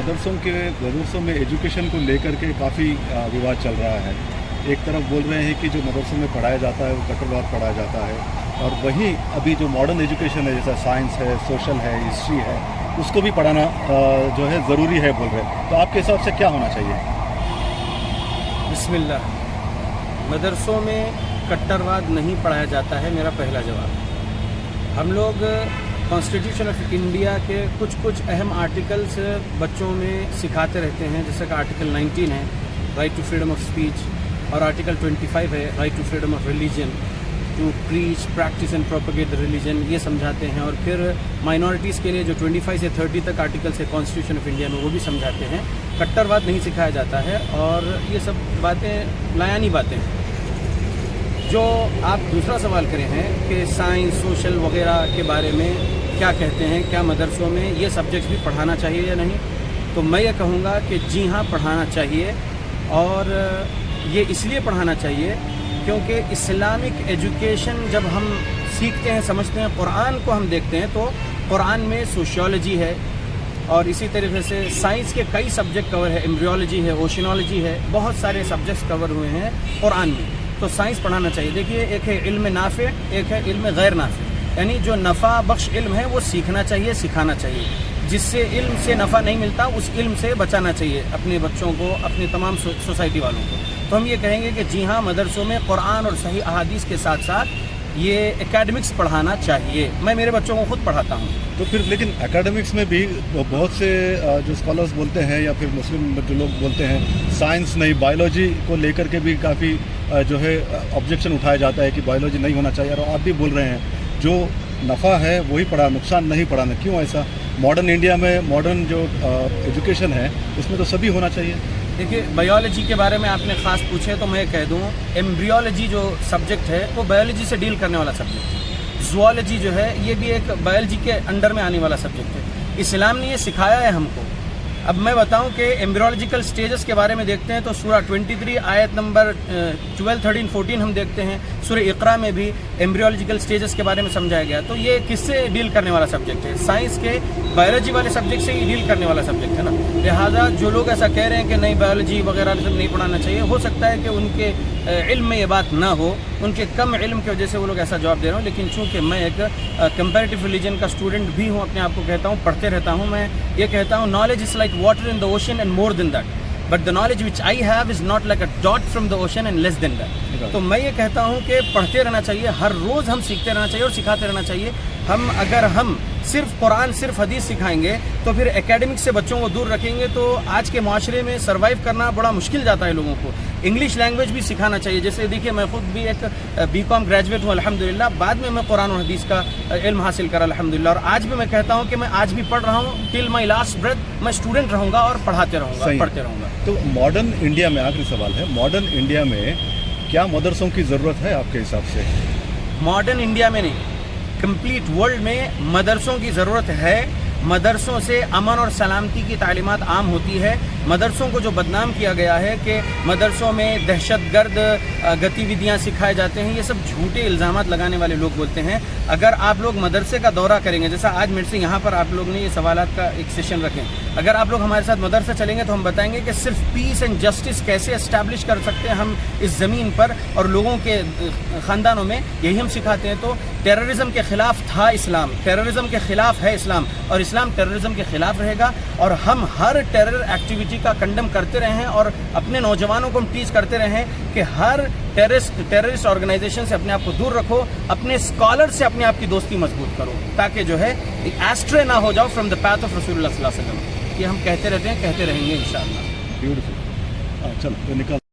मदरसों में एजुकेशन को लेकर के काफ़ी विवाद चल रहा है। एक तरफ बोल रहे हैं कि जो मदरसों में पढ़ाया जाता है वो कट्टरवाद पढ़ाया जाता है, और वहीं अभी जो मॉडर्न एजुकेशन है जैसा साइंस है, सोशल है, हिस्ट्री है, उसको भी पढ़ाना जो है ज़रूरी है बोल रहे हैं। तो आपके हिसाब से क्या होना चाहिए? बिस्मिल्लाह, मदरसों में कट्टरवाद नहीं पढ़ाया जाता है, मेरा पहला जवाब। हम लोग कॉन्स्टिट्यूशन ऑफ इंडिया के कुछ अहम आर्टिकल्स बच्चों में सिखाते रहते हैं, जैसे कि आर्टिकल 19 है right to freedom of speech, और आर्टिकल 25 है right to freedom of religion, to preach practice and propagate the religion, ये समझाते हैं। और फिर माइनॉरिटीज़ के लिए जो 25 से 30 तक आर्टिकल्स है कॉन्स्टिट्यूशन ऑफ इंडिया में, वो भी समझाते हैं। कट्टरवाद नहीं सिखाया जाता है, और ये सब बातें लायानी बातें हैं। जो आप दूसरा सवाल करें हैं कि साइंस, सोशल वगैरह के बारे में क्या कहते हैं, क्या मदरसों में ये सब्जेक्ट्स भी पढ़ाना चाहिए या नहीं, तो मैं ये कहूँगा कि जी हाँ, पढ़ाना चाहिए। और ये इसलिए पढ़ाना चाहिए क्योंकि इस्लामिक एजुकेशन जब हम सीखते हैं, समझते हैं, कुरान को हम देखते हैं, तो कुरान में सोशियोलॉजी है, और इसी तरीके से साइंस के कई सब्जेक्ट कवर है, एम्ब्रियोलॉजी है, ओशिनोलॉजी है, बहुत सारे सब्जेक्ट्स कवर हुए हैं कुरान में। तो साइंस पढ़ाना चाहिए। देखिए, एक है इल्म नाफे, एक है इल्म गैर नाफे, यानी जो नफ़ा बख्श इल्म है वो सीखना चाहिए, सिखाना चाहिए। जिससे इल्म से नफ़ा नहीं मिलता, उस इल्म से बचाना चाहिए अपने बच्चों को, अपने तमाम सोसाइटी वालों को। तो हम ये कहेंगे कि जी हाँ, मदरसों में कुरान और सही अहादीस के साथ साथ ये एकेडमिक्स पढ़ाना चाहिए। मैं मेरे बच्चों को खुद पढ़ाता हूँ। तो फिर लेकिन एकेडमिक्स में भी बहुत से जो स्कॉलर्स बोलते हैं, या फिर मुस्लिम जो लोग बोलते हैं, साइंस नहीं, बायोलॉजी को लेकर के भी काफ़ी जो है ऑब्जेक्शन उठाया जाता है कि बायोलॉजी नहीं होना चाहिए। और आप भी बोल रहे हैं जो नफ़ा है वही पढ़ा, नुकसान नहीं पढ़ाना। क्यों ऐसा? मॉडर्न इंडिया में मॉडर्न जो एजुकेशन है उसमें तो सभी होना चाहिए। देखिए, बायोलॉजी के बारे में आपने ख़ास पूछे तो मैं कह दूँ, एम्ब्रियोलॉजी जो सब्जेक्ट है वो बायोलॉजी से डील करने वाला सब्जेक्ट है। ज़ूलॉजी जो है ये भी एक बायोलॉजी के अंडर में आने वाला सब्जेक्ट है। इस्लाम ने ये सिखाया है हमको। अब मैं बताऊं कि एम्ब्रियोलॉजिकल स्टेजेस के बारे में देखते हैं तो सूरह 23 आयत नंबर 12, 13, 14 हम देखते हैं। सूरह इक़रा में भी एम्ब्रियोलॉजिकल स्टेजेस के बारे में समझाया गया। तो ये किससे डील करने वाला सब्जेक्ट है? साइंस के बायोलॉजी वाले सब्जेक्ट से ही डील करने वाला सब्जेक्ट है ना। लिहाजा जो लोग ऐसा कह रहे हैं कि नहीं, बायोलॉजी वगैरह सब नहीं पढ़ाना चाहिए, हो सकता है कि उनके इल्म में ये बात ना हो, उनके कम इल्म की वजह से वो लोग ऐसा जवाब दे रहे हो। लेकिन चूँकि मैं एक कंपैरेटिव रिलीजन का स्टूडेंट भी हूँ, अपने आप को कहता हूँ, पढ़ते रहता हूँ, मैं ये कहता हूँ knowledge is like water in the ocean and more than that, but the knowledge which I have is not like a dot from the ocean and less than that. तो मैं ये कहता हूँ कि पढ़ते रहना चाहिए, हर रोज़ हम सीखते रहना चाहिए और सिखाते रहना चाहिए। अगर हम सिर्फ कुरान, सिर्फ हदीस सिखाएंगे तो फिर एकेडमिक से बच्चों को दूर रखेंगे तो आज के माशरे में सर्वाइव करना बड़ा मुश्किल जाता है लोगों को। इंग्लिश लैंग्वेज भी सिखाना चाहिए। जैसे देखिए, मैं खुद भी एक बीकॉम ग्रेजुएट हूँ अल्हम्दुलिल्लाह, बाद में मैं कुरान और हदीस का इल्म हासिल करा अल्हम्दुलिल्लाह, और आज भी मैं कहता हूँ कि मैं आज भी पढ़ रहा हूँ, टिल माई लास्ट ब्रेथ मैं स्टूडेंट रहूँगा और पढ़ाते रहूँगा, पढ़ते रहूँगा। तो मॉडर्न इंडिया में आखिरी सवाल है, मॉडर्न इंडिया में क्या मदरसों की ज़रूरत है आपके हिसाब से? मॉडर्न इंडिया में नहीं, कंप्लीट वर्ल्ड में मदरसों की ज़रूरत है। मदरसों से अमन और सलामती की तालीमात आम होती है। मदरसों को जो बदनाम किया गया है कि मदरसों में दहशतगर्द गतिविधियां सिखाए जाते हैं, ये सब झूठे इल्ज़ामात लगाने वाले लोग बोलते हैं। अगर आप लोग मदरसे का दौरा करेंगे, जैसा आज मेरे से यहाँ पर आप लोग ने ये सवालात का एक सेशन रखें, अगर आप लोग हमारे साथ मदरसा चलेंगे तो हम बताएंगे कि सिर्फ पीस एंड जस्टिस कैसे एस्टैब्लिश कर सकते हैं हम इस ज़मीन पर और लोगों के ख़ानदानों में, यही हम सिखाते हैं। तो टेररिज्म के ख़िलाफ़ था इस्लाम, टेररिज्म के ख़िलाफ़ है इस्लाम, और इस्लाम टेररिज्म के ख़िलाफ़ रहेगा। और हम हर टेरर एक्टिविटी का कंडम करते रहे हैं और अपने नौजवानों को हम टीच करते रहे हैं कि हर टेररिस्ट ऑर्गेनाइजेशन से अपने आप को दूर रखो, अपने स्कॉलर से अपने आप की दोस्ती मजबूत करो, ताकि जो है एस्ट्रे ना हो जाओ फ्रॉम द पाथ ऑफ रसूलुल्लाह सल्लल्लाहु अलैहि वसल्लम। ये हम कहते रहते हैं, कहते रहेंगे इंशाअल्लाह। ब्यूटीफुल। चलो निकल